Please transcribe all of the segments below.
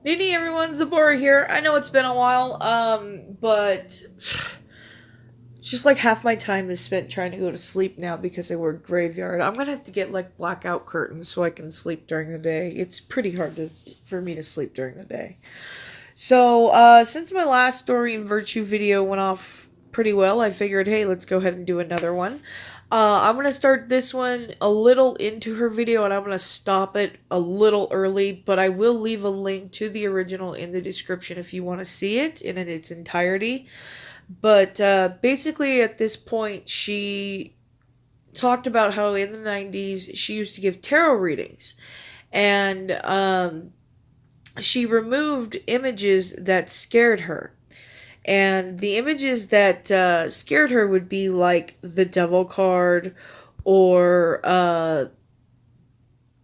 Nini everyone, Zabora here. I know it's been a while, but just like half my time is spent trying to go to sleep now because I work graveyard. I'm gonna have to get like blackout curtains so I can sleep during the day. It's pretty hard for me to sleep during the day. So, since my last Doreen Virtue video went off pretty well, I figured, hey, let's go ahead and do another one. I'm going to start this one a little into her video and I'm going to stop it a little early, but I will leave a link to the original in the description if you want to see it in its entirety. But basically at this point, she talked about how in the 90s she used to give tarot readings. And she removed images that scared her. And the images that scared her would be like the Devil card or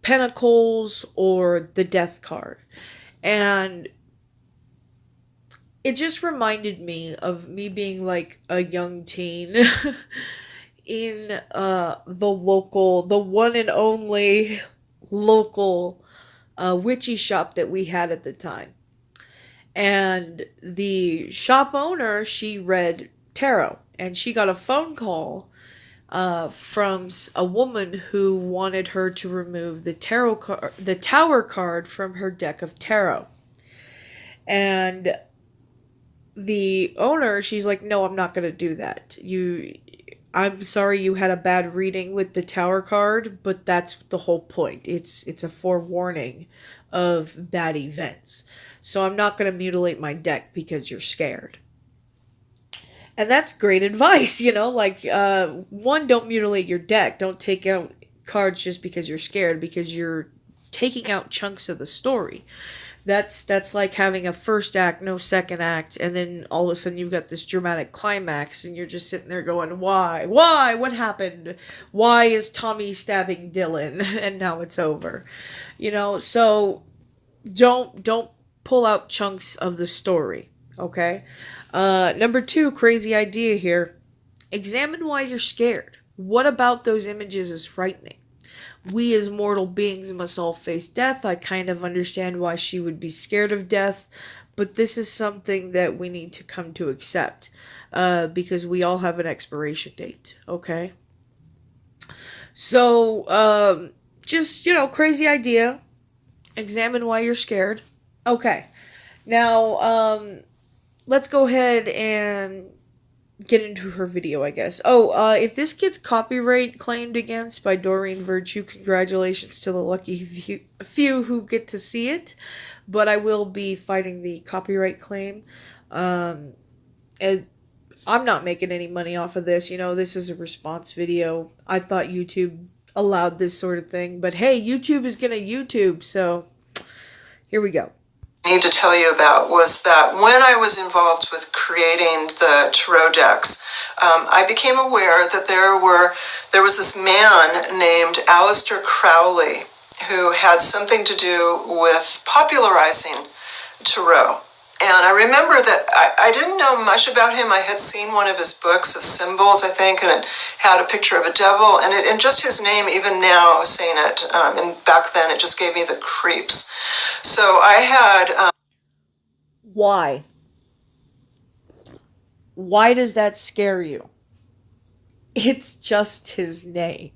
Pentacles or the Death card. And it just reminded me of me being like a young teen in the one and only local witchy shop that we had at the time. And the shop owner, she read tarot, and she got a phone call from a woman who wanted her to remove the the Tower card from her deck of tarot. And the owner, she's like, "No, I'm not going to do that. I'm sorry you had a bad reading with the Tower card, but that's the whole point. It's a forewarning of bad events. So I'm not going to mutilate my deck because you're scared." And that's great advice, like, one, don't mutilate your deck. Don't take out cards just because you're scared, because you're taking out chunks of the story. That's like having a first act, no second act, and then all of a sudden you've got this dramatic climax, and you're just sitting there going, why? Why? What happened? Why is Tommy stabbing Dylan? And now it's over. So don't pull out chunks of the story, okay? Number 2, crazy idea here. Examine why you're scared. What about those images is frightening? We as mortal beings must all face death. I kind of understand why she would be scared of death, but this is something that we need to come to accept, because we all have an expiration date, okay? So, just, crazy idea. Examine why you're scared. Okay. Now, let's go ahead and get into her video, I guess. If this gets copyright claimed against by Doreen Virtue, congratulations to the lucky few who get to see it. But I will be fighting the copyright claim. And I'm not making any money off of this. This is a response video. I thought YouTube allowed this sort of thing. But hey, YouTube is gonna YouTube, so here we go. Need to tell you about was that when I was involved with creating the tarot decks, I became aware that there was this man named Crowley who had something to do with popularizing tarot. And I remember that I didn't know much about him. I had seen one of his books of symbols, I think, and it had a picture of a devil. And just his name, even now, saying it, and back then, it just gave me the creeps. So I had... Why? Why does that scare you? It's just his name.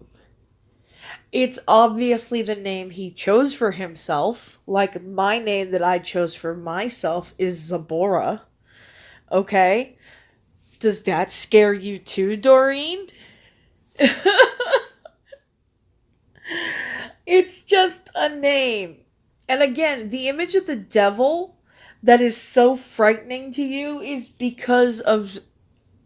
It's obviously the name he chose for himself. Like my name that I chose for myself is Zabora. Okay? Does that scare you too, Doreen? It's just a name. And again, the image of the devil that is so frightening to you is because of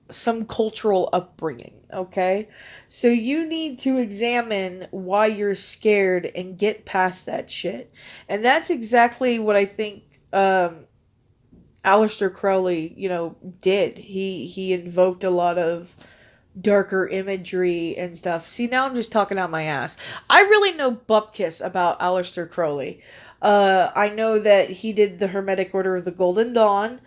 some cultural upbringing, okay? So you need to examine why you're scared and get past that shit. And that's exactly what I think Aleister Crowley, did. He invoked a lot of darker imagery and stuff. See, now I'm just talking out my ass. I really know bupkis about Aleister Crowley. I know that he did the Hermetic Order of the Golden Dawn.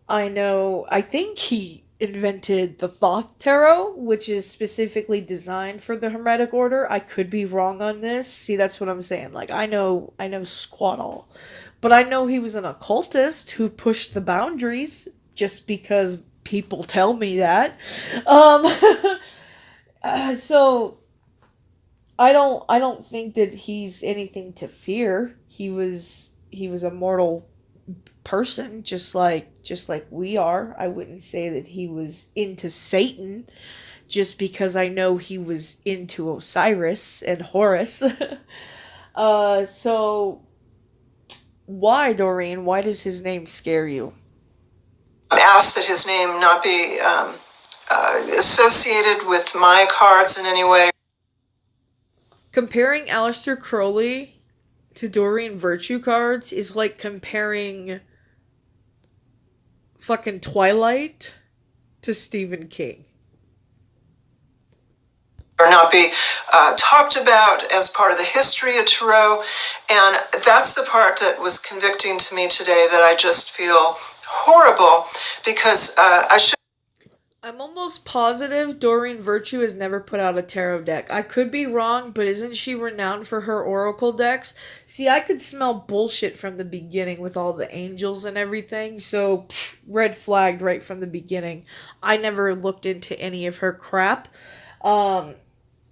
I think he invented the Thoth Tarot, which is specifically designed for the Hermetic Order. I could be wrong on this. See, that's what I'm saying. Like, I know squat all. But I know he was an occultist who pushed the boundaries just because people tell me that. Um, so I don't think that he's anything to fear. He was a mortal person just like we are. I wouldn't say that he was into Satan just because I know he was into Osiris and Horus. So why, Doreen? Why does his name scare you? Asked that his name not be associated with my cards in any way. Comparing Aleister Crowley to Doreen Virtue cards is like comparing fucking Twilight to Stephen King. Or not be talked about as part of the history of Tarot. And that's the part that was convicting to me today, that I just feel horrible because I'm almost positive Doreen Virtue has never put out a tarot deck. I could be wrong, but isn't she renowned for her oracle decks? See, I could smell bullshit from the beginning with all the angels and everything, so red flagged right from the beginning. I never looked into any of her crap.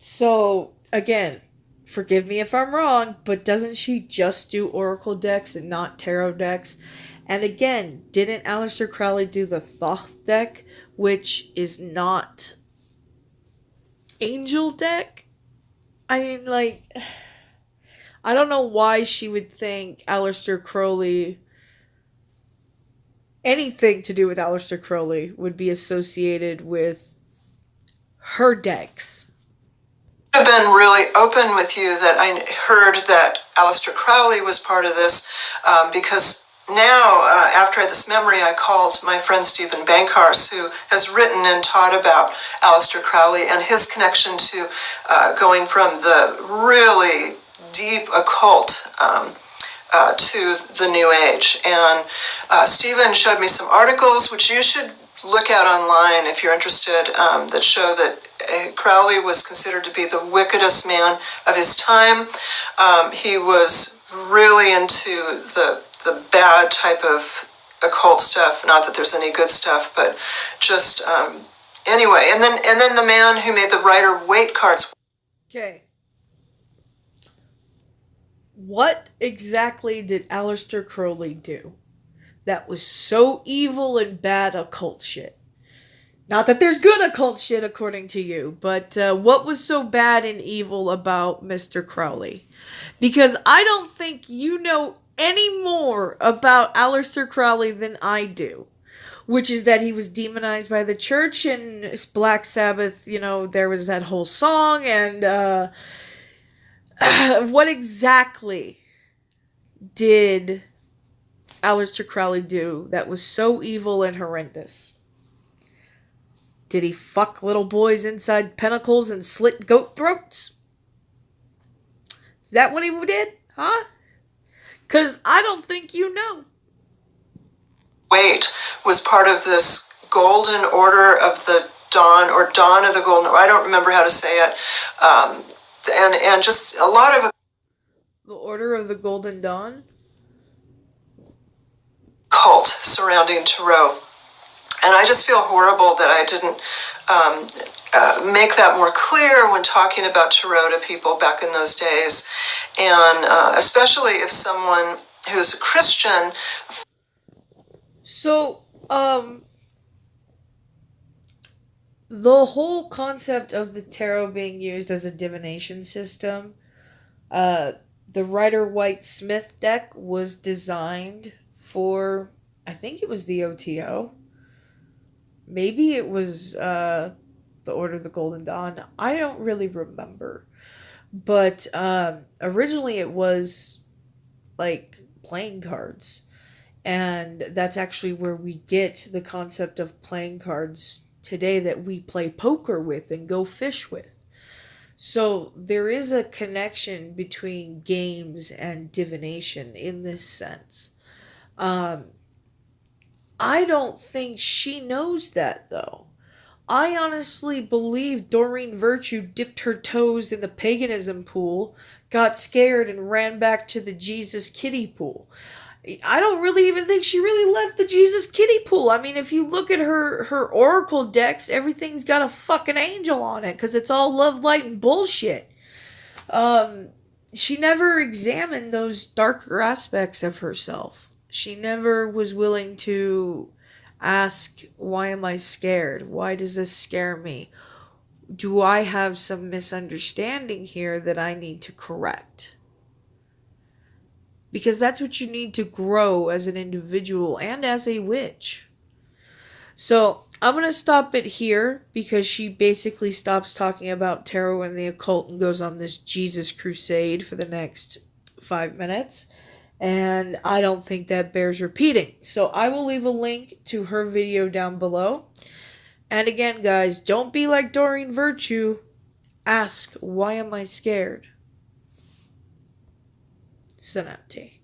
So, again, forgive me if I'm wrong, but doesn't she just do oracle decks and not tarot decks? And again, didn't Aleister Crowley do the Thoth deck, which is not angel deck? I mean, like, I don't know why she would think Aleister Crowley, anything to do with Aleister Crowley, would be associated with her decks. have been really open with you that I heard that Aleister Crowley was part of this because now, after this memory, I called my friend Stephen Bankhurst, who has written and taught about Aleister Crowley and his connection to going from the really deep occult to the New Age. And Stephen showed me some articles, which you should look at online if you're interested, that show that Crowley was considered to be the wickedest man of his time. He was really into the bad type of occult stuff. Not that there's any good stuff, but just anyway. And then the man who made the Rider-Waite cards. Okay. What exactly did Aleister Crowley do that was so evil and bad occult shit? Not that there's good occult shit according to you, but what was so bad and evil about Mr. Crowley? Because I don't think you know any more about Aleister Crowley than I do. Which is that he was demonized by the church, and Black Sabbath, there was that whole song, and what exactly did Aleister Crowley do that was so evil and horrendous? Did he fuck little boys inside pentacles and slit goat throats? Is that what he did? Huh? Because I don't think you know. Waite was part of this Golden Order of the Dawn, or Dawn of the Golden Order. I don't remember how to say it. And just a lot of The Order of the Golden Dawn? cult surrounding Tarot. And I just feel horrible that I didn't make that more clear when talking about Tarot to people back in those days. And especially if someone who's a Christian. So, the whole concept of the tarot being used as a divination system, the Rider-Waite Smith deck was designed for, I think it was the OTO. Maybe it was the Order of the Golden Dawn. I don't really remember. But originally it was like playing cards. And that's actually where we get the concept of playing cards today that we play poker with and go fish with. So there is a connection between games and divination in this sense. I don't think she knows that, though. I honestly believe Doreen Virtue dipped her toes in the paganism pool, got scared, and ran back to the Jesus kiddie pool. I don't really even think she really left the Jesus kiddie pool. I mean, if you look at her oracle decks, everything's got a fucking angel on it because it's all love, light, and bullshit. She never examined those darker aspects of herself. She never was willing to ask, why am I scared? Why does this scare me? Do I have some misunderstanding here that I need to correct? Because that's what you need to grow as an individual and as a witch. So I'm going to stop it here because she basically stops talking about tarot and the occult and goes on this Jesus crusade for the next 5 minutes. And I don't think that bears repeating. So I will leave a link to her video down below. And again, guys, don't be like Doreen Virtue. Ask, why am I scared? Synapte.